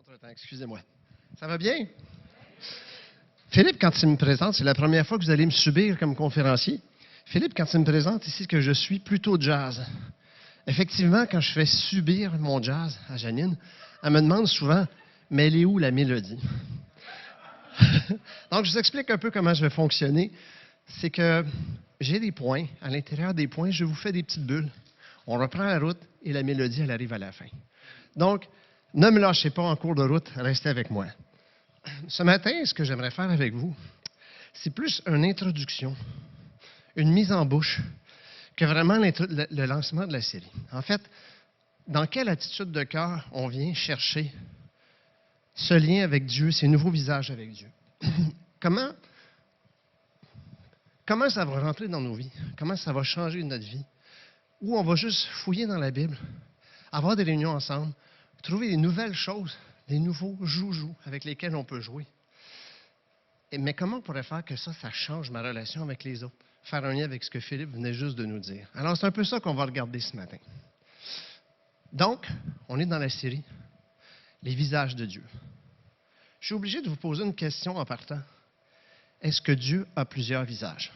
Contretemps, excusez-moi. Ça va bien? Philippe, quand il me présente, c'est la première fois que vous allez me subir comme conférencier. Philippe, quand il me présente ici que je suis plutôt jazz. Effectivement, quand je fais subir mon jazz à Janine, elle me demande souvent, mais elle est où la mélodie? Donc, je vous explique un peu comment je vais fonctionner. C'est que j'ai des points. À l'intérieur des points, je vous fais des petites bulles. On reprend la route et la mélodie, elle arrive à la fin. Donc, ne me lâchez pas en cours de route, restez avec moi. Ce matin, ce que j'aimerais faire avec vous, c'est plus une introduction, une mise en bouche, que vraiment le lancement de la série. En fait, dans quelle attitude de cœur on vient chercher ce lien avec Dieu, ces nouveaux visages avec Dieu? Comment ça va rentrer dans nos vies? Comment ça va changer notre vie? Ou on va juste fouiller dans la Bible, avoir des réunions ensemble, trouver des nouvelles choses, des nouveaux joujoux avec lesquels on peut jouer. Mais comment on pourrait faire que ça change ma relation avec les autres? Faire un lien avec ce que Philippe venait juste de nous dire. Alors, c'est un peu ça qu'on va regarder ce matin. Donc, on est dans la série « Les visages de Dieu ». Je suis obligé de vous poser une question en partant. Est-ce que Dieu a plusieurs visages?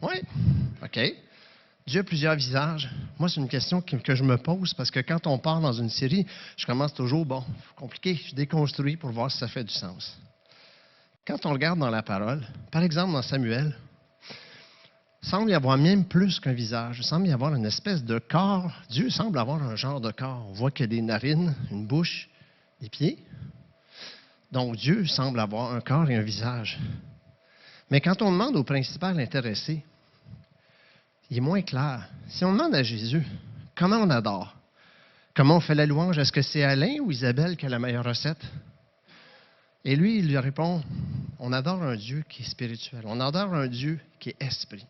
Oui? OK. Dieu a plusieurs visages. Moi, c'est une question que je me pose parce que quand on part dans une série, je commence toujours, compliqué, je déconstruis pour voir si ça fait du sens. Quand on regarde dans la parole, par exemple dans Samuel, il semble y avoir même plus qu'un visage. Il semble y avoir une espèce de corps. Dieu semble avoir un genre de corps. On voit qu'il y a des narines, une bouche, des pieds. Donc Dieu semble avoir un corps et un visage. Mais quand on demande au principal intéressé, il est moins clair. Si on demande à Jésus, comment on adore? Comment on fait la louange? Est-ce que c'est Alain ou Isabelle qui a la meilleure recette? Et lui, il lui répond, on adore un Dieu qui est spirituel. On adore un Dieu qui est esprit.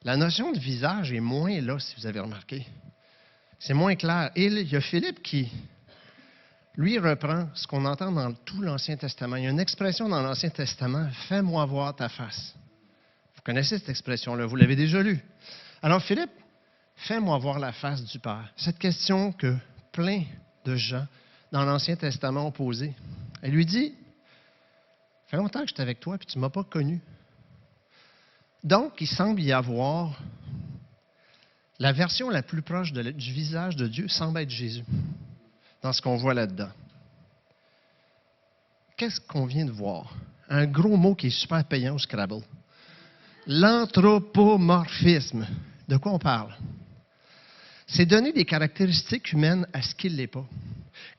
La notion de visage est moins là, si vous avez remarqué. C'est moins clair. Et il y a Philippe qui, lui, reprend ce qu'on entend dans tout l'Ancien Testament. Il y a une expression dans l'Ancien Testament, « Fais-moi voir ta face ». Vous connaissez cette expression-là, vous l'avez déjà lue. Alors, Philippe, fais-moi voir la face du Père. Cette question que plein de gens dans l'Ancien Testament ont posée. Elle lui dit, ça fait longtemps que j'étais avec toi et tu ne m'as pas connu. Donc, il semble y avoir la version la plus proche du visage de Dieu semble être Jésus, dans ce qu'on voit là-dedans. Qu'est-ce qu'on vient de voir? Un gros mot qui est super payant au Scrabble. L'anthropomorphisme. De quoi on parle? C'est donner des caractéristiques humaines à ce qu'il n'est pas.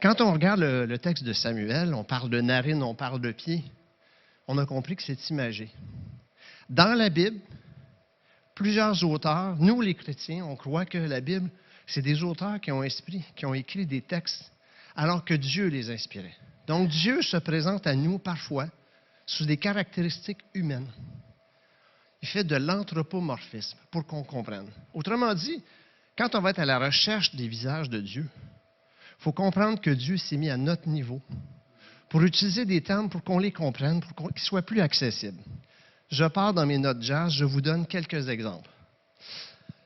Quand on regarde le texte de Samuel, on parle de narines, on parle de pieds, on a compris que c'est imagé. Dans la Bible, plusieurs auteurs, nous les chrétiens, on croit que la Bible, c'est des auteurs qui ont écrit des textes alors que Dieu les inspirait. Donc Dieu se présente à nous parfois sous des caractéristiques humaines. Il fait de l'anthropomorphisme pour qu'on comprenne. Autrement dit, quand on va être à la recherche des visages de Dieu, il faut comprendre que Dieu s'est mis à notre niveau pour utiliser des termes pour qu'on les comprenne, pour qu'ils soient plus accessibles. Je pars dans mes notes jazz, je vous donne quelques exemples.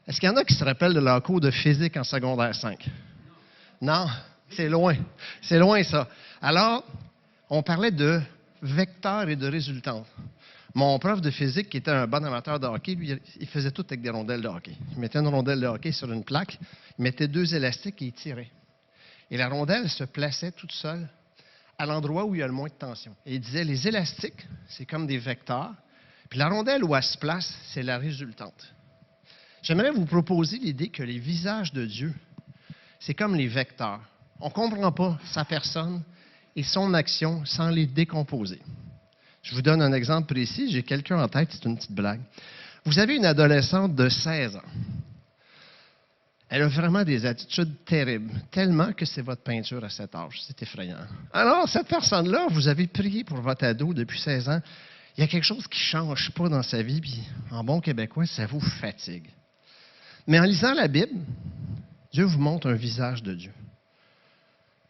Est-ce qu'il y en a qui se rappellent de leur cours de physique en secondaire 5? Non, c'est loin. C'est loin, ça. Alors, on parlait de vecteurs et de résultantes. Mon prof de physique, qui était un bon amateur de hockey, lui, il faisait tout avec des rondelles de hockey. Il mettait une rondelle de hockey sur une plaque, il mettait 2 élastiques et il tirait. Et la rondelle se plaçait toute seule à l'endroit où il y a le moins de tension. Et il disait, les élastiques, c'est comme des vecteurs, puis la rondelle où elle se place, c'est la résultante. J'aimerais vous proposer l'idée que les visages de Dieu, c'est comme les vecteurs. On ne comprend pas sa personne et son action sans les décomposer. Je vous donne un exemple précis. J'ai quelqu'un en tête, c'est une petite blague. Vous avez une adolescente de 16 ans. Elle a vraiment des attitudes terribles, tellement que c'est votre peinture à cet âge. C'est effrayant. Alors, cette personne-là, vous avez prié pour votre ado depuis 16 ans. Il y a quelque chose qui ne change pas dans sa vie, puis en bon québécois, ça vous fatigue. Mais en lisant la Bible, Dieu vous montre un visage de Dieu.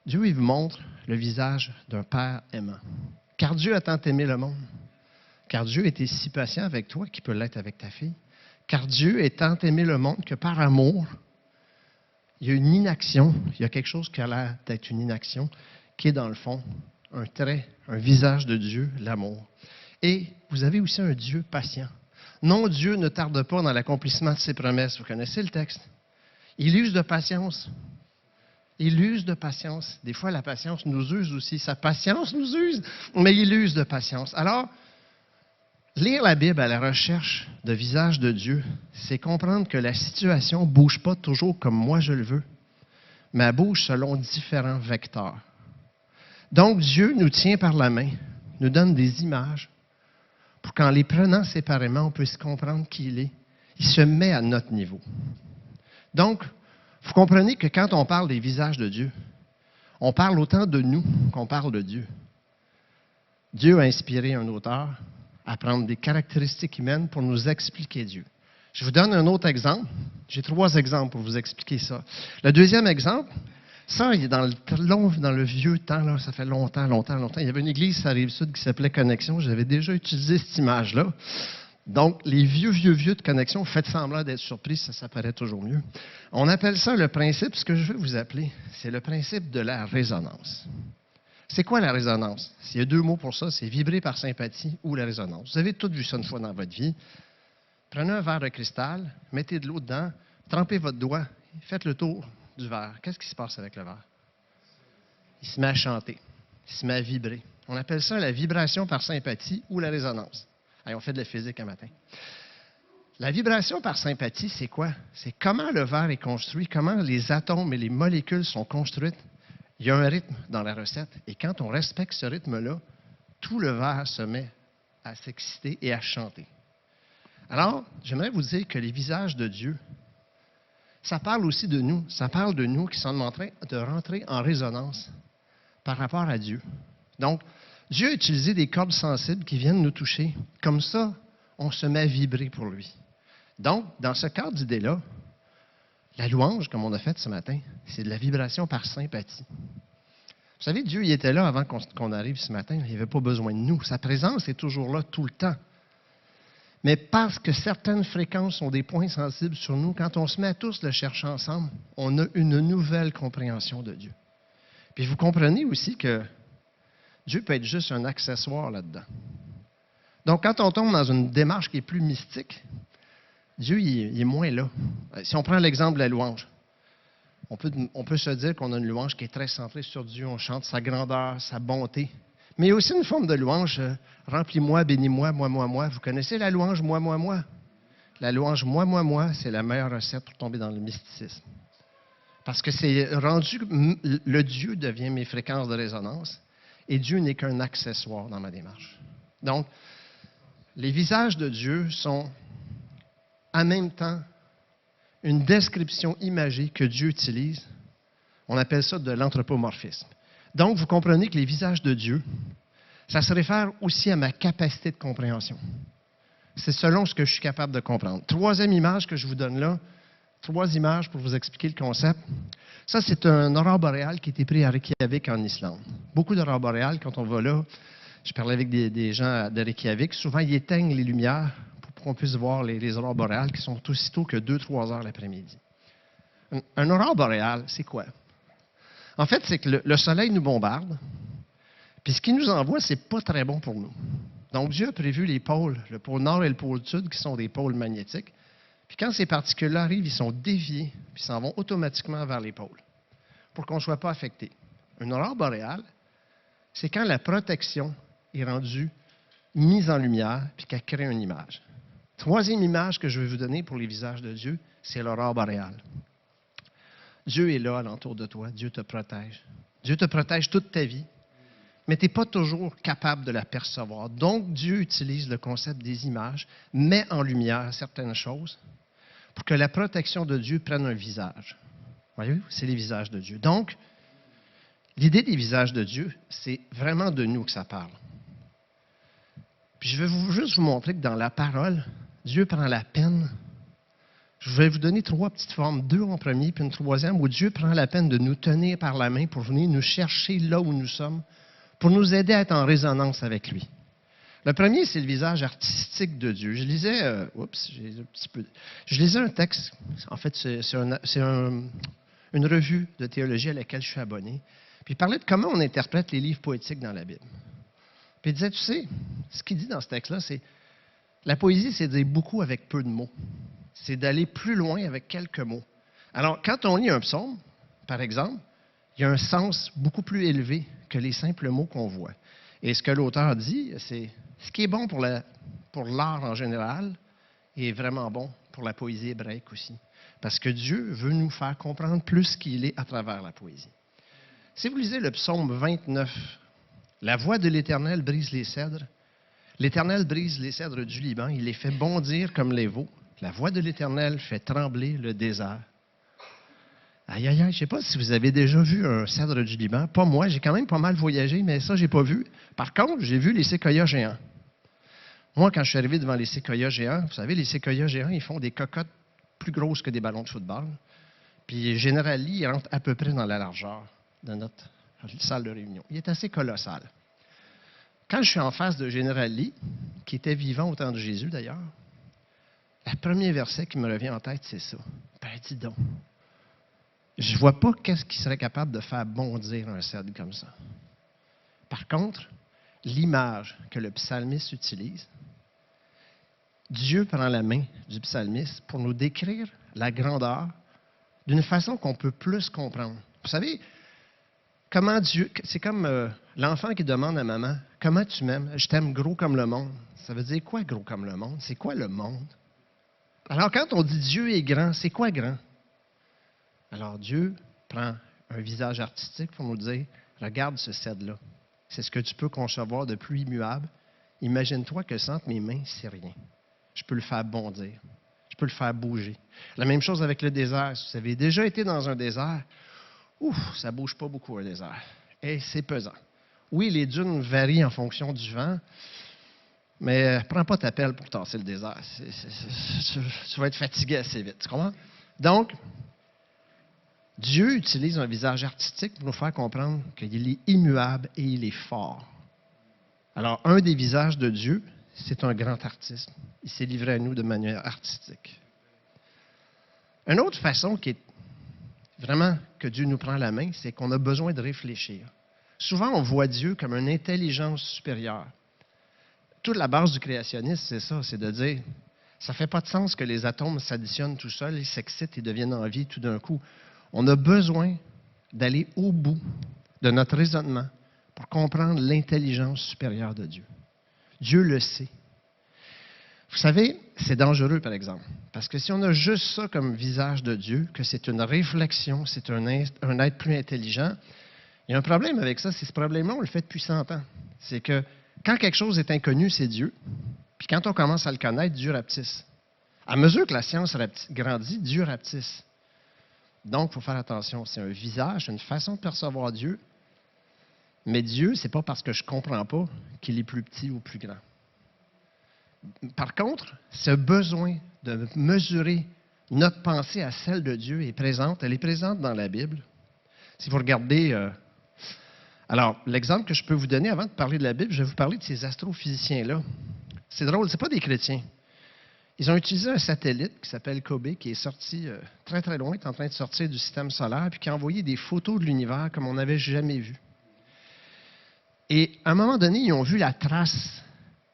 Dieu, il vous montre le visage d'un Père aimant. Car Dieu a tant aimé le monde. Car Dieu était si patient avec toi qu'il peut l'être avec ta fille. Car Dieu a tant aimé le monde que par amour, il y a une inaction, il y a quelque chose qui a l'air d'être une inaction, qui est dans le fond un trait, un visage de Dieu, l'amour. Et vous avez aussi un Dieu patient. Non, Dieu ne tarde pas dans l'accomplissement de ses promesses. Vous connaissez le texte. Il use de patience. Il use de patience. Des fois, la patience nous use aussi. Sa patience nous use, mais il use de patience. Alors, lire la Bible à la recherche de visage de Dieu, c'est comprendre que la situation ne bouge pas toujours comme moi je le veux, mais elle bouge selon différents vecteurs. Donc, Dieu nous tient par la main, nous donne des images, pour qu'en les prenant séparément, on puisse comprendre qui il est. Il se met à notre niveau. Donc, vous comprenez que quand on parle des visages de Dieu, on parle autant de nous qu'on parle de Dieu. Dieu a inspiré un auteur à prendre des caractéristiques humaines pour nous expliquer Dieu. Je vous donne un autre exemple. J'ai 3 exemples pour vous expliquer ça. Le deuxième exemple, ça, il est dans le vieux temps, là, ça fait longtemps. Il y avait une église à Rive-Sud qui s'appelait Connexion. J'avais déjà utilisé cette image-là. Donc, les vieux de Connexion, faites semblant d'être surpris, ça paraît toujours mieux. On appelle ça le principe, ce que je vais vous appeler, c'est le principe de la résonance. C'est quoi la résonance? Il y a 2 mots pour ça, c'est vibrer par sympathie ou la résonance. Vous avez tous vu ça une fois dans votre vie. Prenez un verre de cristal, mettez de l'eau dedans, trempez votre doigt, faites le tour du verre. Qu'est-ce qui se passe avec le verre? Il se met à chanter, il se met à vibrer. On appelle ça la vibration par sympathie ou la résonance. Allez, on fait de la physique un matin. La vibration par sympathie, c'est quoi? C'est comment le verre est construit, comment les atomes et les molécules sont construites. Il y a un rythme dans la recette. Et quand on respecte ce rythme-là, tout le verre se met à s'exciter et à chanter. Alors, j'aimerais vous dire que les visages de Dieu, ça parle aussi de nous. Ça parle de nous qui sommes en train de rentrer en résonance par rapport à Dieu. Donc, Dieu a utilisé des cordes sensibles qui viennent nous toucher. Comme ça, on se met à vibrer pour lui. Donc, dans ce cadre d'idée-là, la louange, comme on a fait ce matin, c'est de la vibration par sympathie. Vous savez, Dieu, il était là avant qu'on arrive ce matin. Il n'avait pas besoin de nous. Sa présence est toujours là tout le temps. Mais parce que certaines fréquences ont des points sensibles sur nous, quand on se met à tous le chercher ensemble, on a une nouvelle compréhension de Dieu. Puis vous comprenez aussi que Dieu peut être juste un accessoire là-dedans. Donc, quand on tombe dans une démarche qui est plus mystique, Dieu, il est moins là. Si on prend l'exemple de la louange, on peut se dire qu'on a une louange qui est très centrée sur Dieu. On chante sa grandeur, sa bonté. Mais il y a aussi une forme de louange, remplis-moi, bénis-moi, moi. Vous connaissez la louange, moi? La louange, moi, c'est la meilleure recette pour tomber dans le mysticisme. Parce que c'est rendu, le Dieu devient mes fréquences de résonance, et Dieu n'est qu'un accessoire dans ma démarche. Donc, les visages de Dieu sont en même temps une description imagée que Dieu utilise. On appelle ça de l'anthropomorphisme. Donc, vous comprenez que les visages de Dieu, ça se réfère aussi à ma capacité de compréhension. C'est selon ce que je suis capable de comprendre. 3e image que je vous donne là, 3 images pour vous expliquer le concept. Ça, c'est un aurore boréale qui a été pris à Reykjavik en Islande. Beaucoup d'aurores boréales, quand on va là, je parlais avec des gens de Reykjavik, souvent ils éteignent les lumières pour qu'on puisse voir les aurores boréales qui sont aussitôt que 2-3 heures l'après-midi. Un aurore boréale, c'est quoi? En fait, c'est que le soleil nous bombarde, puis ce qu'il nous envoie, c'est pas très bon pour nous. Donc, Dieu a prévu les pôles, le pôle nord et le pôle sud, qui sont des pôles magnétiques. Puis quand ces particules-là arrivent, ils sont déviés, puis s'en vont automatiquement vers les pôles, pour qu'on ne soit pas affecté. Une aurore boréale, c'est quand la protection est rendue mise en lumière, puis qu'elle crée une image. 3e image que je vais vous donner pour les visages de Dieu, c'est l'aurore boréale. Dieu est là alentour de toi. Dieu te protège. Dieu te protège toute ta vie, mais tu n'es pas toujours capable de l'apercevoir. Donc, Dieu utilise le concept des images, met en lumière certaines choses pour que la protection de Dieu prenne un visage. Voyez-vous? C'est les visages de Dieu. Donc, l'idée des visages de Dieu, c'est vraiment de nous que ça parle. Puis je vais juste vous montrer que dans la parole, Dieu prend la peine. Je vais vous donner 3 petites formes, 2 en premier, puis une 3e, où Dieu prend la peine de nous tenir par la main pour venir nous chercher là où nous sommes, pour nous aider à être en résonance avec lui. Le premier, c'est le visage artistique de Dieu. Je lisais un texte, en fait, c'est une une revue de théologie à laquelle je suis abonné. Puis il parlait de comment on interprète les livres poétiques dans la Bible. Puis il disait, tu sais, ce qu'il dit dans ce texte-là, c'est la poésie, c'est de dire beaucoup avec peu de mots. C'est d'aller plus loin avec quelques mots. Alors, quand on lit un psaume, par exemple, il y a un sens beaucoup plus élevé que les simples mots qu'on voit. Et ce que l'auteur dit, c'est ce qui est bon pour l'art en général est vraiment bon pour la poésie hébraïque aussi. Parce que Dieu veut nous faire comprendre plus qui il est à travers la poésie. Si vous lisez le psaume 29, la voix de l'Éternel brise les cèdres. L'Éternel brise les cèdres du Liban, il les fait bondir comme les veaux. La voix de l'Éternel fait trembler le désert. Aïe, aïe, aïe, je ne sais pas si vous avez déjà vu un cèdre du Liban. Pas moi, j'ai quand même pas mal voyagé, mais ça, je n'ai pas vu. Par contre, j'ai vu les séquoias géants. Moi, quand je suis arrivé devant les séquoias géants, vous savez, les séquoias géants, ils font des cocottes plus grosses que des ballons de football. Puis, General Lee, il rentre à peu près dans la largeur de notre salle de réunion. Il est assez colossal. Quand je suis en face de General Lee, qui était vivant au temps de Jésus d'ailleurs, le premier verset qui me revient en tête, c'est ça. Ben, dis donc. Je ne vois pas qu'est-ce qui serait capable de faire bondir un cèdre comme ça. Par contre, l'image que le psalmiste utilise, Dieu prend la main du psalmiste pour nous décrire la grandeur d'une façon qu'on peut plus comprendre. Vous savez, comment Dieu, c'est comme l'enfant qui demande à maman, « Comment tu m'aimes? Je t'aime gros comme le monde. » Ça veut dire quoi, gros comme le monde? C'est quoi le monde? Alors, quand on dit Dieu est grand, c'est quoi grand? Alors, Dieu prend un visage artistique pour nous dire, regarde ce cèdre-là. C'est ce que tu peux concevoir de plus immuable. Imagine-toi que sans mes mains, c'est rien. Je peux le faire bondir. Je peux le faire bouger. La même chose avec le désert. Si vous avez déjà été dans un désert, ça ne bouge pas beaucoup un désert. Et c'est pesant. Oui, les dunes varient en fonction du vent, mais prends pas ta pelle pour tasser le désert. Tu vas être fatigué assez vite. Tu comprends? Donc, Dieu utilise un visage artistique pour nous faire comprendre qu'il est immuable et il est fort. Alors, un des visages de Dieu, c'est un grand artiste. Il s'est livré à nous de manière artistique. Une autre façon qui est vraiment que Dieu nous prend la main, c'est qu'on a besoin de réfléchir. Souvent, on voit Dieu comme une intelligence supérieure. Toute la base du créationnisme, c'est ça, c'est de dire, ça ne fait pas de sens que les atomes s'additionnent tout seuls, ils s'excitent et deviennent en vie tout d'un coup. On a besoin d'aller au bout de notre raisonnement pour comprendre l'intelligence supérieure de Dieu. Dieu le sait. Vous savez, c'est dangereux, par exemple, parce que si on a juste ça comme visage de Dieu, que c'est une réflexion, c'est un être plus intelligent, il y a un problème avec ça, c'est ce problème-là, on le fait depuis 100 ans. C'est que quand quelque chose est inconnu, c'est Dieu, puis quand on commence à le connaître, Dieu rapetisse. À mesure que la science grandit, Dieu rapetisse. Donc, il faut faire attention, c'est un visage, une façon de percevoir Dieu, mais Dieu, ce n'est pas parce que je ne comprends pas qu'il est plus petit ou plus grand. Par contre, ce besoin de mesurer notre pensée à celle de Dieu est présente. Elle est présente dans la Bible. Si vous regardez... Alors, l'exemple que je peux vous donner avant de parler de la Bible, je vais vous parler de ces astrophysiciens-là. C'est drôle, ce n'est pas des chrétiens. Ils ont utilisé un satellite qui s'appelle Kobe, qui est sorti très, très loin, est en train de sortir du système solaire, puis qui a envoyé des photos de l'univers comme on n'avait jamais vu. Et à un moment donné, ils ont vu la trace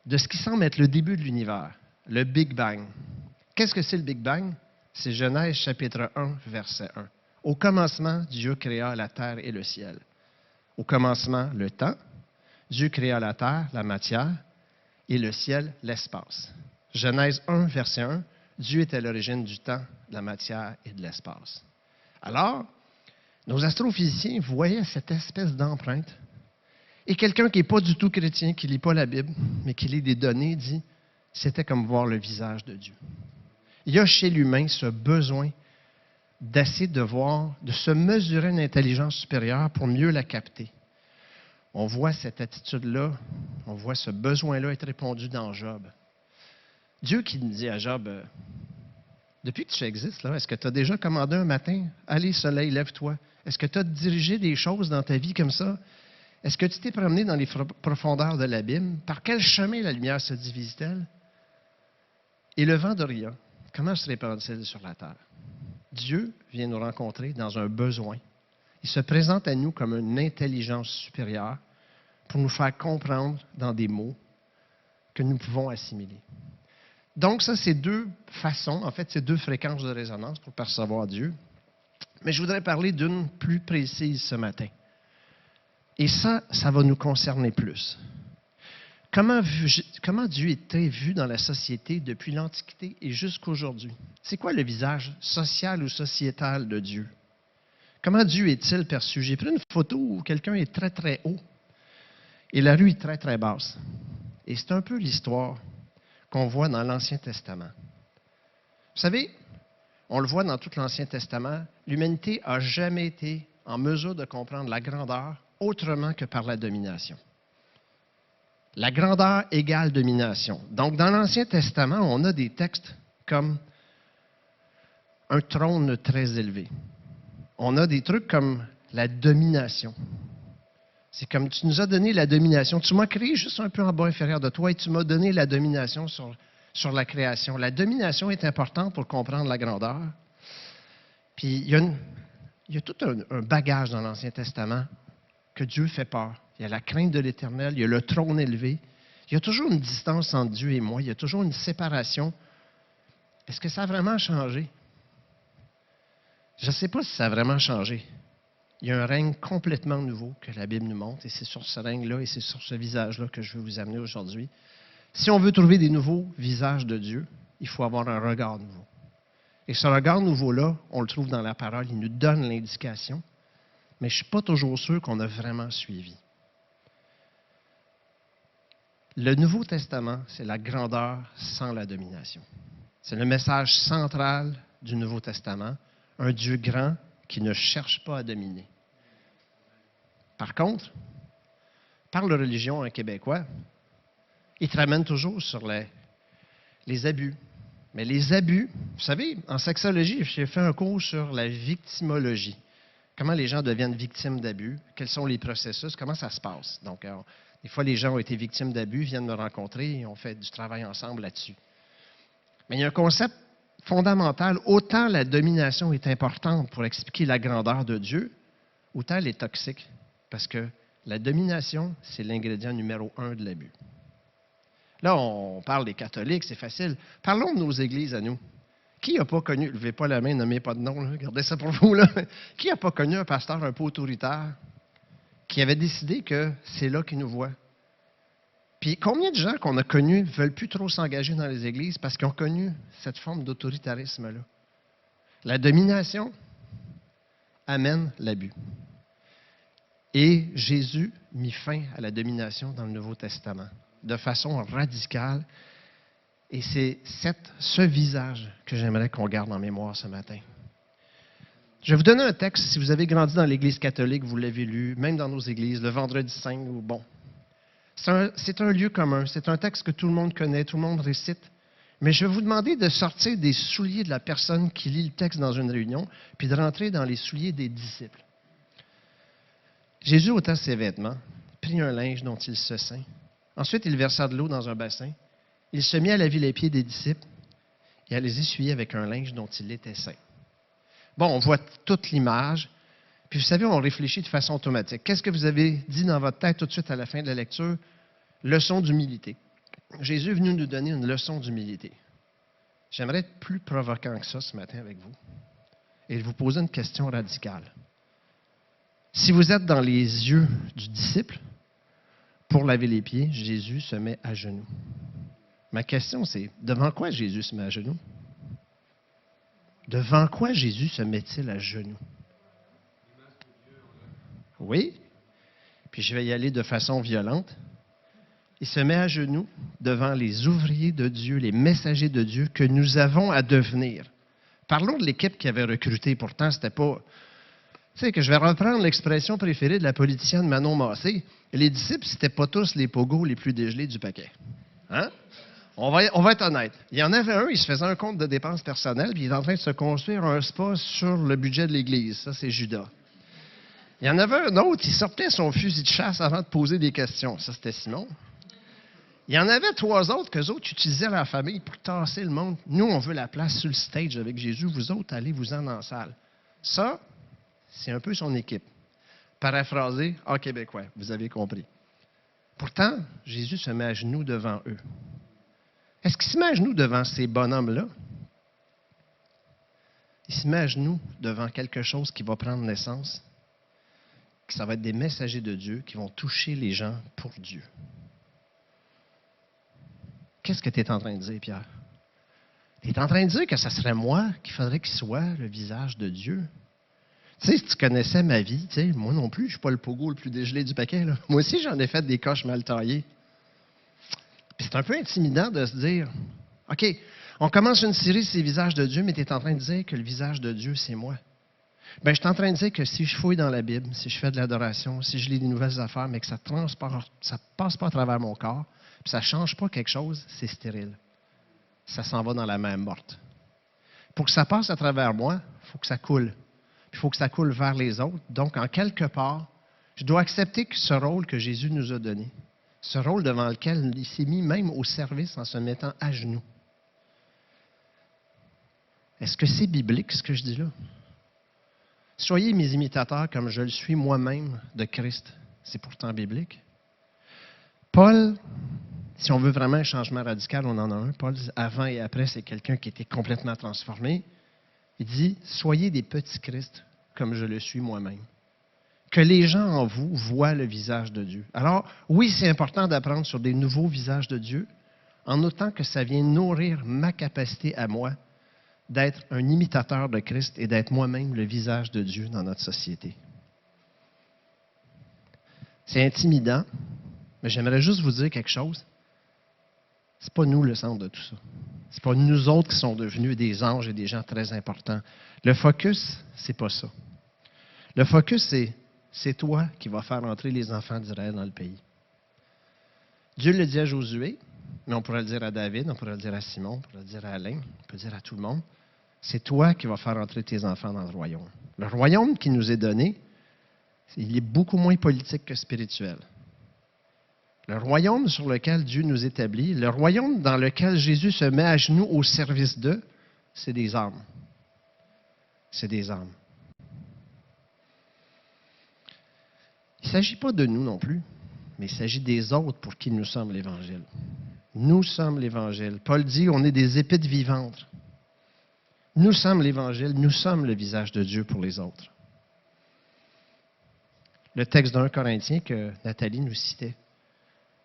de ce qui semble être le début de l'univers, le Big Bang. Qu'est-ce que c'est le Big Bang? C'est Genèse chapitre 1, verset 1. Au commencement, Dieu créa la terre et le ciel. Au commencement, le temps. Dieu créa la terre, la matière, et le ciel, l'espace. Genèse 1, verset 1. Dieu est à l'origine du temps, de la matière et de l'espace. Alors, nos astrophysiciens voyaient cette espèce d'empreinte. Et quelqu'un qui n'est pas du tout chrétien, qui ne lit pas la Bible, mais qui lit des données, dit « c'était comme voir le visage de Dieu ». Il y a chez l'humain ce besoin d'essayer de voir, de se mesurer une intelligence supérieure pour mieux la capter. On voit cette attitude-là, on voit ce besoin-là être répondu dans Job. Dieu qui dit à Job, depuis que tu existes, là, est-ce que tu as déjà commandé un matin, allez soleil, lève-toi? Est-ce que tu as dirigé des choses dans ta vie comme ça? Est-ce que tu t'es promené dans les profondeurs de l'abîme? Par quel chemin la lumière se divise-t-elle? Et le vent d'Orient, comment se répand-il sur la terre? Dieu vient nous rencontrer dans un besoin. Il se présente à nous comme une intelligence supérieure pour nous faire comprendre dans des mots que nous pouvons assimiler. Donc, ça, c'est deux façons, en fait, c'est deux fréquences de résonance pour percevoir Dieu. Mais je voudrais parler d'une plus précise ce matin. Et ça va nous concerner plus. Comment Dieu était vu dans la société depuis l'Antiquité et jusqu'aujourd'hui? C'est quoi le visage social ou sociétal de Dieu? Comment Dieu est-il perçu? J'ai pris une photo où quelqu'un est très, très haut et la rue est très, très basse. Et c'est un peu l'histoire qu'on voit dans l'Ancien Testament. Vous savez, on le voit dans tout l'Ancien Testament, l'humanité n'a jamais été en mesure de comprendre la grandeur autrement que par la domination. La grandeur égale domination. Donc, dans l'Ancien Testament, on a des textes comme un trône très élevé. On a des trucs comme la domination. C'est comme tu nous as donné la domination. Tu m'as créé juste un peu en bas inférieur de toi et tu m'as donné la domination sur la création. La domination est importante pour comprendre la grandeur. Puis, il y a tout un bagage dans l'Ancien Testament que Dieu fait peur. Il y a la crainte de l'Éternel, il y a le trône élevé. Il y a toujours une distance entre Dieu et moi. Il y a toujours une séparation. Est-ce que ça a vraiment changé? Je ne sais pas si ça a vraiment changé. Il y a un règne complètement nouveau que la Bible nous montre, et c'est sur ce règne-là et c'est sur ce visage-là que je veux vous amener aujourd'hui. Si on veut trouver des nouveaux visages de Dieu, il faut avoir un regard nouveau. Et ce regard nouveau-là, on le trouve dans la parole, il nous donne l'indication, mais je ne suis pas toujours sûr qu'on a vraiment suivi. Le Nouveau Testament, c'est la grandeur sans la domination. C'est le message central du Nouveau Testament, un Dieu grand qui ne cherche pas à dominer. Par contre, parle de religion à un Québécois, il te ramène toujours sur les abus. Mais les abus, vous savez, en sexologie, j'ai fait un cours sur la victimologie. Comment les gens deviennent victimes d'abus, quels sont les processus, comment ça se passe. Donc, des fois, les gens ont été victimes d'abus, viennent me rencontrer et on fait du travail ensemble là-dessus. Mais il y a un concept fondamental. Autant la domination est importante pour expliquer la grandeur de Dieu, autant elle est toxique. Parce que la domination, c'est l'ingrédient numéro 1 de l'abus. Là, on parle des catholiques, c'est facile. Parlons de nos églises à nous. Qui n'a pas connu, levez pas la main, nommez pas de nom, là, gardez ça pour vous, là. Qui n'a pas connu un pasteur un peu autoritaire qui avait décidé que c'est là qu'il nous voit? Puis combien de gens qu'on a connus ne veulent plus trop s'engager dans les églises parce qu'ils ont connu cette forme d'autoritarisme-là? La domination amène l'abus. Et Jésus mit fin à la domination dans le Nouveau Testament de façon radicale. Et c'est ce visage que j'aimerais qu'on garde en mémoire ce matin. Je vais vous donner un texte. Si vous avez grandi dans l'Église catholique, vous l'avez lu, même dans nos églises, le Vendredi Saint, ou bon. C'est un lieu commun. C'est un texte que tout le monde connaît, tout le monde récite. Mais je vais vous demander de sortir des souliers de la personne qui lit le texte dans une réunion, puis de rentrer dans les souliers des disciples. Jésus ôta ses vêtements, prit un linge dont il se ceint. Ensuite, il versa de l'eau dans un bassin. Il se mit à laver les pieds des disciples et à les essuyer avec un linge dont il était ceint. Bon, on voit toute l'image. Puis vous savez, on réfléchit de façon automatique. Qu'est-ce que vous avez dit dans votre tête tout de suite à la fin de la lecture? Leçon d'humilité. Jésus est venu nous donner une leçon d'humilité. J'aimerais être plus provoquant que ça ce matin avec vous et vous poser une question radicale. Si vous êtes dans les yeux du disciple, pour laver les pieds, Jésus se met à genoux. Ma question, c'est, devant quoi Jésus se met à genoux? Devant quoi Jésus se met-il à genoux? Oui. Puis je vais y aller de façon violente. Il se met à genoux devant les ouvriers de Dieu, les messagers de Dieu que nous avons à devenir. Parlons de l'équipe qui avait recruté. Pourtant, c'était pas... Tu sais, que je vais reprendre l'expression préférée de la politicienne Manon Massé. Les disciples, c'était pas tous les pogos les plus dégelés du paquet. Hein? On va être honnête. Il y en avait un, il se faisait un compte de dépenses personnelles, puis il est en train de se construire un spa sur le budget de l'Église. Ça, c'est Judas. Il y en avait un autre, il sortait son fusil de chasse avant de poser des questions. Ça, c'était Simon. Il y en avait 3 autres qu'eux autres utilisaient leur famille pour tasser le monde. Nous, on veut la place sur le stage avec Jésus. Vous autres, allez-vous-en dans la salle. Ça, c'est un peu son équipe. Paraphrasé en québécois, vous avez compris. Pourtant, Jésus se met à genoux devant eux. Est-ce qu'il se met à genoux devant ces bonhommes-là? Il se met à genoux devant quelque chose qui va prendre naissance, que ça va être des messagers de Dieu qui vont toucher les gens pour Dieu. Qu'est-ce que tu es en train de dire, Pierre? Tu es en train de dire que ce serait moi qu'il faudrait qu'il soit le visage de Dieu? Tu sais, si tu connaissais ma vie, tu sais, moi non plus, je ne suis pas le pogo le plus dégelé du paquet. Là. Moi aussi, j'en ai fait des coches mal taillées. Puis c'est un peu intimidant de se dire, OK, on commence une série sur les visages de Dieu, mais tu es en train de dire que le visage de Dieu, c'est moi. Bien, je suis en train de dire que si je fouille dans la Bible, si je fais de l'adoration, si je lis des nouvelles affaires, mais que ça ne passe pas à travers mon corps, puis ça ne change pas quelque chose, c'est stérile. Ça s'en va dans la mer morte. Pour que ça passe à travers moi, il faut que ça coule. Il faut que ça coule vers les autres. Donc, en quelque part, je dois accepter que ce rôle que Jésus nous a donné, ce rôle devant lequel il s'est mis même au service en se mettant à genoux. Est-ce que c'est biblique ce que je dis là? Soyez mes imitateurs comme je le suis moi-même de Christ. C'est pourtant biblique. Paul, si on veut vraiment un changement radical, on en a un. Paul, avant et après, c'est quelqu'un qui était complètement transformé. Il dit, soyez des petits Christ comme je le suis moi-même. Que les gens en vous voient le visage de Dieu. Alors, oui, c'est important d'apprendre sur des nouveaux visages de Dieu, en autant que ça vient nourrir ma capacité à moi d'être un imitateur de Christ et d'être moi-même le visage de Dieu dans notre société. C'est intimidant, mais j'aimerais juste vous dire quelque chose. Ce n'est pas nous le centre de tout ça. Ce n'est pas nous autres qui sommes devenus des anges et des gens très importants. Le focus, c'est pas ça. Le focus, c'est toi qui vas faire entrer les enfants d'Israël dans le pays. Dieu le dit à Josué, mais on pourrait le dire à David, on pourrait le dire à Simon, on pourrait le dire à Alain, on peut le dire à tout le monde. C'est toi qui vas faire entrer tes enfants dans le royaume. Le royaume qui nous est donné, il est beaucoup moins politique que spirituel. Le royaume sur lequel Dieu nous établit, le royaume dans lequel Jésus se met à genoux au service d'eux, c'est des âmes. C'est des âmes. Il ne s'agit pas de nous non plus, mais il s'agit des autres pour qui nous sommes l'Évangile. Nous sommes l'Évangile. Paul dit, on est des épîtres vivantes. Nous sommes l'Évangile, nous sommes le visage de Dieu pour les autres. Le texte d'1 Corinthiens que Nathalie nous citait.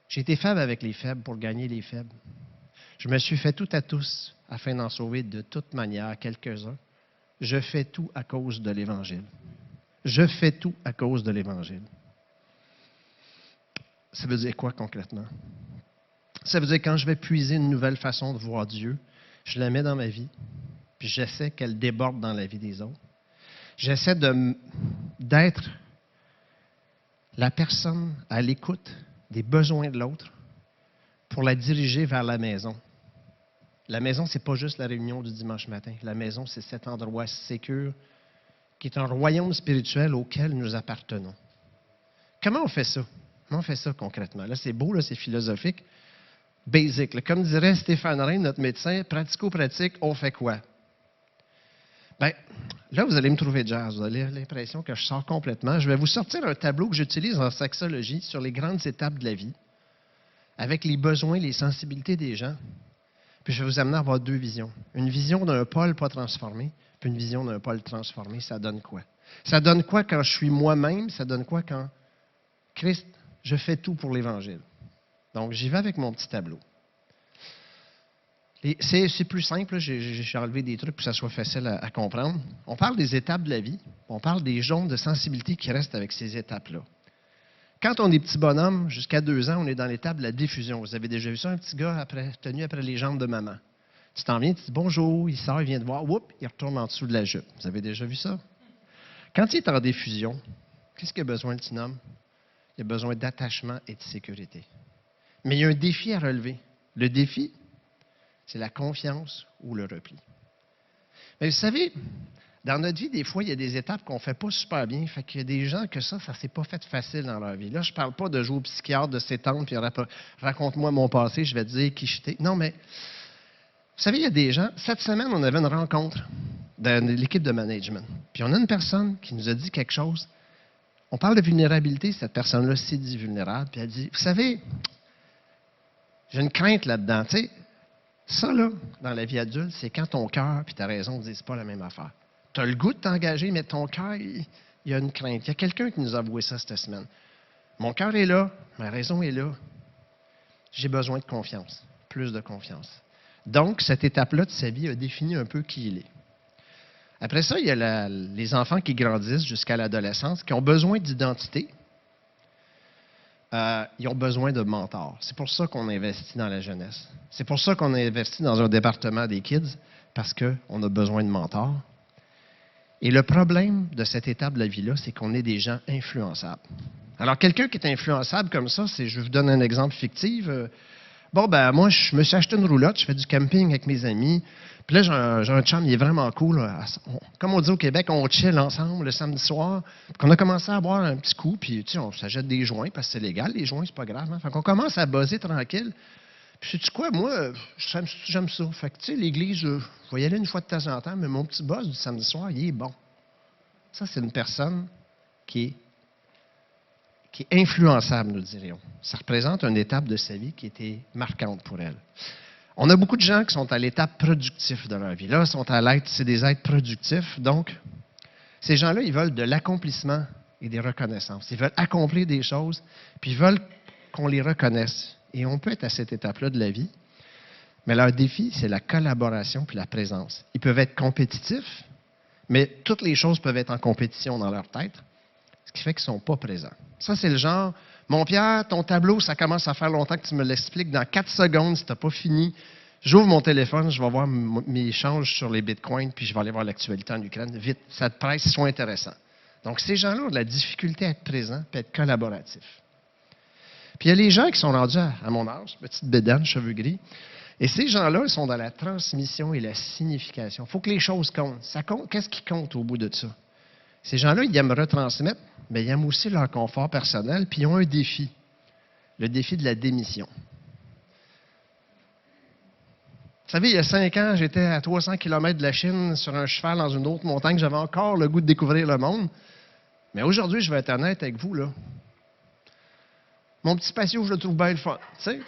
J'ai été faible avec les faibles pour gagner les faibles. Je me suis fait tout à tous afin d'en sauver de toute manière quelques-uns. Je fais tout à cause de l'Évangile. Je fais tout à cause de l'Évangile. Ça veut dire quoi concrètement? Ça veut dire quand je vais puiser une nouvelle façon de voir Dieu, je la mets dans ma vie, puis j'essaie qu'elle déborde dans la vie des autres. J'essaie d'être la personne à l'écoute des besoins de l'autre pour la diriger vers la maison. La maison, ce n'est pas juste la réunion du dimanche matin. La maison, c'est cet endroit sécure qui est un royaume spirituel auquel nous appartenons. Comment on fait ça? Comment on fait ça concrètement? Là, c'est beau, là, c'est philosophique. Basic. Là. Comme dirait Stéphane Rey, notre médecin, pratico-pratique, on fait quoi? Bien, là, vous allez me trouver jazz. Vous avez l'impression que je sors complètement. Je vais vous sortir un tableau que j'utilise en sexologie sur les grandes étapes de la vie, avec les besoins, les sensibilités des gens. Puis je vais vous amener à avoir 2 visions. Une vision d'un Paul pas transformé, puis une vision d'un Paul transformé. Ça donne quoi? Ça donne quoi quand je suis moi-même? Ça donne quoi quand Christ, je fais tout pour l'Évangile? Donc, j'y vais avec mon petit tableau. C'est plus simple, j'ai enlevé des trucs pour que ça soit facile à comprendre. On parle des étapes de la vie, on parle des zones de sensibilité qui restent avec ces étapes-là. Quand on est petit bonhomme, jusqu'à 2 ans, on est dans l'étape de la diffusion. Vous avez déjà vu ça, un petit gars tenu après les jambes de maman. Tu t'en viens, tu dis bonjour, il sort, il vient te voir, whoop, il retourne en dessous de la jupe. Vous avez déjà vu ça? Quand il est en diffusion, qu'est-ce qu'il a besoin, le petit homme? Il a besoin d'attachement et de sécurité. Mais il y a un défi à relever. Le défi, c'est la confiance ou le repli. Mais vous savez, Dans notre vie, des fois, il y a des étapes qu'on ne fait pas super bien. Fait qu'il y a des gens que ça ne s'est pas fait facile dans leur vie. Là, je ne parle pas de jouer au psychiatre, de s'étendre, puis raconte-moi mon passé, je vais te dire qui j'étais. Non, mais vous savez, il y a des gens. Cette semaine, on avait une rencontre de l'équipe de management. Puis on a une personne qui nous a dit quelque chose. On parle de vulnérabilité, cette personne-là s'est dit vulnérable, puis elle dit, vous savez, j'ai une crainte là-dedans. Tu sais, ça, là, dans la vie adulte, c'est quand ton cœur puis ta raison ne disent pas la même affaire. Tu as le goût de t'engager, mais ton cœur, il y a une crainte. Il y a quelqu'un qui nous a avoué ça cette semaine. Mon cœur est là, ma raison est là. J'ai besoin de confiance, plus de confiance. Donc, cette étape-là de sa vie a défini un peu qui il est. Après ça, il y a les enfants qui grandissent jusqu'à l'adolescence, qui ont besoin d'identité. Ils ont besoin de mentors. C'est pour ça qu'on investit dans la jeunesse. C'est pour ça qu'on investit dans un département des kids, parce qu'on a besoin de mentors. Et le problème de cette étape de la vie-là, c'est qu'on est des gens influençables. Alors, quelqu'un qui est influençable comme ça, je vous donne un exemple fictif. Moi, je me suis acheté une roulotte, je fais du camping avec mes amis. Puis là, j'ai un chum, il est vraiment cool. Comme on dit au Québec, on chill ensemble le samedi soir. Puis on a commencé à boire un petit coup, puis tu sais, on s'achète des joints parce que c'est légal, les joints, c'est pas grave. Hein? Fait qu'on commence à buzzer tranquille. Puis sais-tu quoi, moi, j'aime ça. Fait que tu sais, l'église, je vais y aller une fois de temps en temps, mais mon petit buzz du samedi soir, il est bon. Ça, c'est une personne qui est influençable, nous dirions. Ça représente une étape de sa vie qui était marquante pour elle. On a beaucoup de gens qui sont à l'étape productive de leur vie. Là, c'est des êtres productifs. Donc, ces gens-là, ils veulent de l'accomplissement et des reconnaissances. Ils veulent accomplir des choses, puis ils veulent qu'on les reconnaisse. Et on peut être à cette étape-là de la vie, mais leur défi, c'est la collaboration puis la présence. Ils peuvent être compétitifs, mais toutes les choses peuvent être en compétition dans leur tête, ce qui fait qu'ils ne sont pas présents. Ça, c'est le genre, mon Pierre, ton tableau, ça commence à faire longtemps que tu me l'expliques. Dans 4 secondes, si tu n'as pas fini, j'ouvre mon téléphone, je vais voir mes échanges sur les bitcoins, puis je vais aller voir l'actualité en Ukraine. Vite, ça te presse, sois intéressant. Donc, ces gens-là ont de la difficulté à être présents et à être collaboratifs. Puis il y a les gens qui sont rendus à mon âge, petite bédane, cheveux gris, et ces gens-là, ils sont dans la transmission et la signification. Il faut que les choses comptent. Ça compte. Qu'est-ce qui compte au bout de ça? Ces gens-là, ils aiment retransmettre, mais ils aiment aussi leur confort personnel, puis ils ont un défi, le défi de la démission. Vous savez, il y a 5 ans, j'étais à 300 km de la Chine sur un cheval dans une autre montagne. J'avais encore le goût de découvrir le monde. Mais aujourd'hui, je vais être honnête avec vous, là. Mon petit patio, je le trouve bien le fun. Tu sais,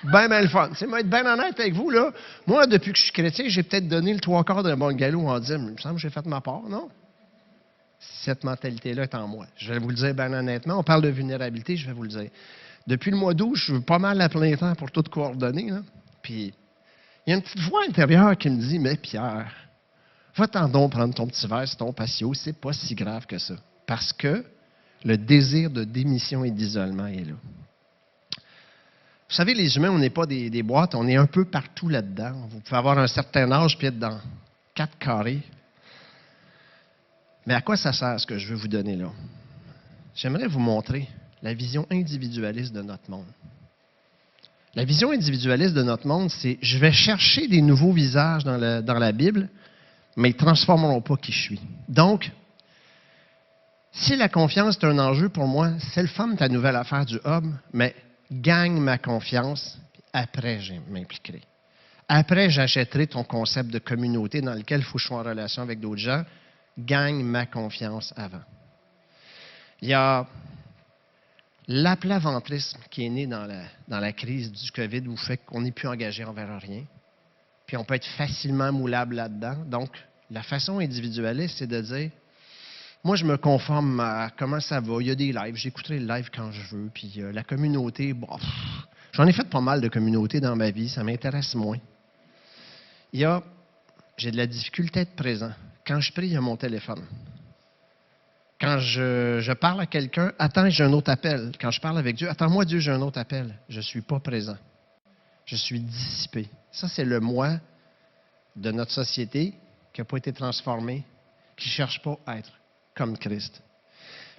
bien le fun. Tu sais, moi, être bien honnête avec vous, là, moi, depuis que je suis chrétien, j'ai peut-être donné le 3/4 d'un bungalow en dîme. Il me semble que j'ai fait ma part, non? Cette mentalité-là est en moi. Je vais vous le dire bien honnêtement. On parle de vulnérabilité, je vais vous le dire. Depuis le mois d'août, je suis pas mal à plein temps pour tout coordonner. Là. Puis, il y a une petite voix intérieure qui me dit, mais Pierre, va-t'en donc prendre ton petit verre sur ton patio, c'est pas si grave que ça. Parce que le désir de démission et d'isolement est là. Vous savez, les humains, on n'est pas des boîtes, on est un peu partout là-dedans. Vous pouvez avoir un certain âge puis être dans 4 carrés. Mais à quoi ça sert ce que je veux vous donner là? J'aimerais vous montrer la vision individualiste de notre monde. La vision individualiste de notre monde, c'est je vais chercher des nouveaux visages dans la Bible, mais ils ne transformeront pas qui je suis. Donc, si la confiance est un enjeu pour moi, c'est le fun ta nouvelle affaire du hub, mais gagne ma confiance, puis après, je m'impliquerai. Après, j'achèterai ton concept de communauté dans lequel il faut que je sois en relation avec d'autres gens. Gagne ma confiance avant. Il y a l'aplaventrisme qui est né dans la crise du COVID où fait qu'on n'est plus engagé envers rien. Puis on peut être facilement moulable là-dedans. Donc, la façon individualiste, c'est de dire moi, je me conforme à comment ça va. Il y a des lives, j'écouterai le live quand je veux. Puis la communauté, j'en ai fait pas mal de communautés dans ma vie, ça m'intéresse moins. J'ai de la difficulté à être présent. Quand je prie, il y a mon téléphone. Quand je parle à quelqu'un, attends, j'ai un autre appel. Quand je parle avec Dieu, attends-moi Dieu, j'ai un autre appel. Je ne suis pas présent. Je suis dissipé. Ça, c'est le moi de notre société qui n'a pas été transformé, qui ne cherche pas à être comme Christ.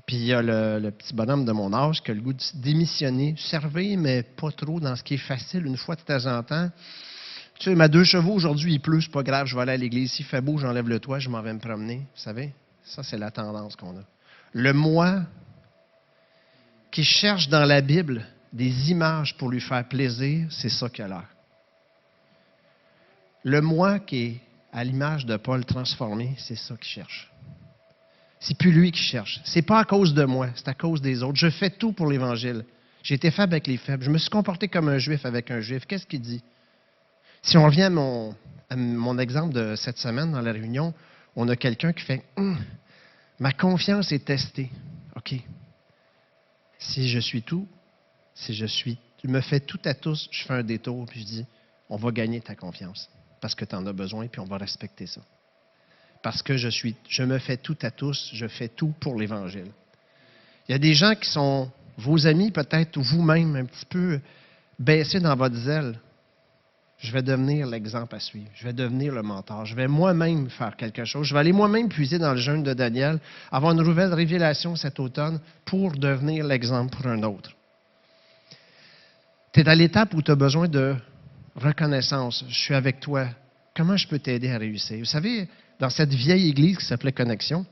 Puis il y a le petit bonhomme de mon âge qui a le goût de démissionner, servir, mais pas trop dans ce qui est facile, une fois de temps en temps. Tu sais, ma 2 chevaux, aujourd'hui, il pleut, c'est pas grave, je vais aller à l'église. S'il fait beau, j'enlève le toit, je m'en vais me promener. Vous savez, ça, c'est la tendance qu'on a. Le moi qui cherche dans la Bible des images pour lui faire plaisir, c'est ça qu'il a l'air. Le moi qui est à l'image de Paul transformé, c'est ça qu'il cherche. C'est plus lui qui cherche. C'est pas à cause de moi, c'est à cause des autres. Je fais tout pour l'Évangile. J'ai été faible avec les faibles. Je me suis comporté comme un Juif avec un Juif. Qu'est-ce qu'il dit? Si on revient à mon exemple de cette semaine dans la réunion, on a quelqu'un qui fait ma confiance est testée. OK. Si je suis tout, je me fais tout à tous, je fais un détour, puis je dis on va gagner ta confiance parce que tu en as besoin, puis on va respecter ça. Parce que je me fais tout à tous, je fais tout pour l'Évangile. Il y a des gens qui sont vos amis, peut-être, ou vous-même, un petit peu baissés dans votre zèle. Je vais devenir l'exemple à suivre. Je vais devenir le mentor. Je vais moi-même faire quelque chose. Je vais aller moi-même puiser dans le jeûne de Daniel, avoir une nouvelle révélation cet automne pour devenir l'exemple pour un autre. Tu es à l'étape où tu as besoin de reconnaissance. Je suis avec toi. Comment je peux t'aider à réussir? Vous savez, dans cette vieille église qui s'appelait Connexion,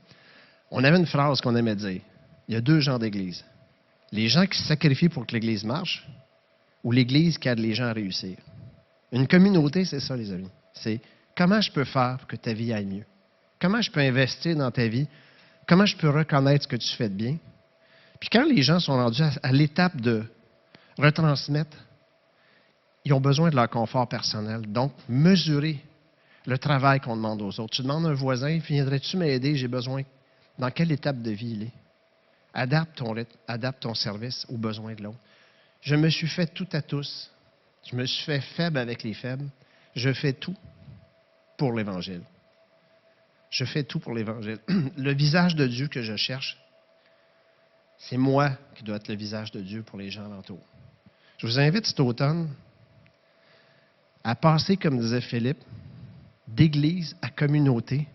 on avait une phrase qu'on aimait dire. Il y a 2 genres d'églises. Les gens qui se sacrifient pour que l'église marche ou l'église qui aide les gens à réussir. Une communauté, c'est ça, les amis. C'est comment je peux faire pour que ta vie aille mieux? Comment je peux investir dans ta vie? Comment je peux reconnaître ce que tu fais de bien? Puis quand les gens sont rendus à l'étape de retransmettre, ils ont besoin de leur confort personnel. Donc, mesurer le travail qu'on demande aux autres. Tu demandes à un voisin, viendrais-tu m'aider? J'ai besoin. Dans quelle étape de vie il est? Adapte ton rythme, adapte ton service aux besoins de l'autre. Je me suis fait tout à tous. Je me suis fait faible avec les faibles. Je fais tout pour l'Évangile. Je fais tout pour l'Évangile. Le visage de Dieu que je cherche, c'est moi qui dois être le visage de Dieu pour les gens alentour. Je vous invite cet automne à passer, comme disait Philippe, d'église à communauté.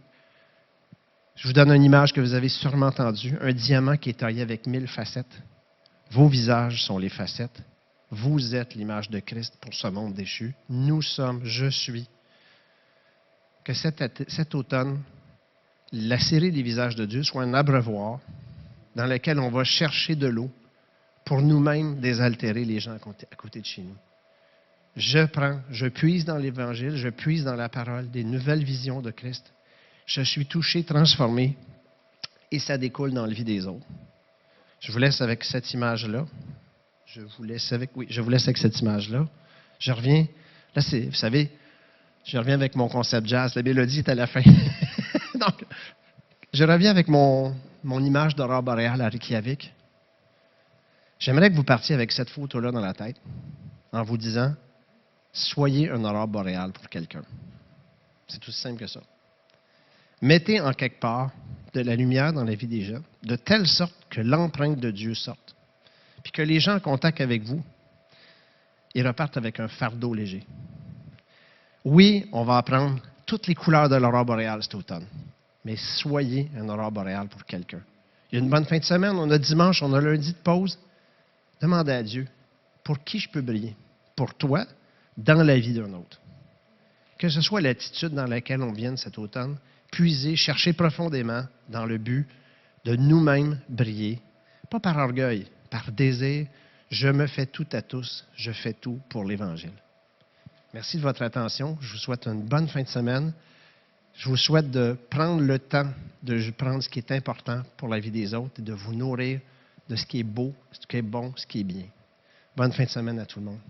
Je vous donne une image que vous avez sûrement entendue, un diamant qui est taillé avec 1000 facettes. Vos visages sont les facettes. Vous êtes l'image de Christ pour ce monde déchu. Nous sommes, je suis. Que cet automne, la série des visages de Dieu soit un abreuvoir dans lequel on va chercher de l'eau pour nous-mêmes désaltérer les gens à côté de chez nous. Je puise dans l'Évangile, je puise dans la parole des nouvelles visions de Christ. Je suis touché, transformé, et ça découle dans la vie des autres. Je vous laisse avec cette image-là. Je vous laisse avec cette image-là. Je reviens, là, vous savez, je reviens avec mon concept jazz. La mélodie est à la fin. Donc, je reviens avec mon image d'aurore boréale à Reykjavik. J'aimerais que vous partiez avec cette photo-là dans la tête, en vous disant, soyez un aurore boréale pour quelqu'un. C'est aussi simple que ça. Mettez en quelque part de la lumière dans la vie des gens, de telle sorte que l'empreinte de Dieu sorte. Puis que les gens en contact avec vous, ils repartent avec un fardeau léger. Oui, on va apprendre toutes les couleurs de l'aurore boréale cet automne, mais soyez un aurore boréale pour quelqu'un. Il y a une bonne fin de semaine, on a dimanche, on a lundi de pause. Demandez à Dieu, pour qui je peux briller? Pour toi, dans la vie d'un autre. Que ce soit l'attitude dans laquelle on vienne cet automne, puiser, chercher profondément dans le but de nous-mêmes briller, pas par orgueil, par désir, je me fais tout à tous, je fais tout pour l'Évangile. Merci de votre attention. Je vous souhaite une bonne fin de semaine. Je vous souhaite de prendre le temps de prendre ce qui est important pour la vie des autres et de vous nourrir de ce qui est beau, ce qui est bon, ce qui est bien. Bonne fin de semaine à tout le monde.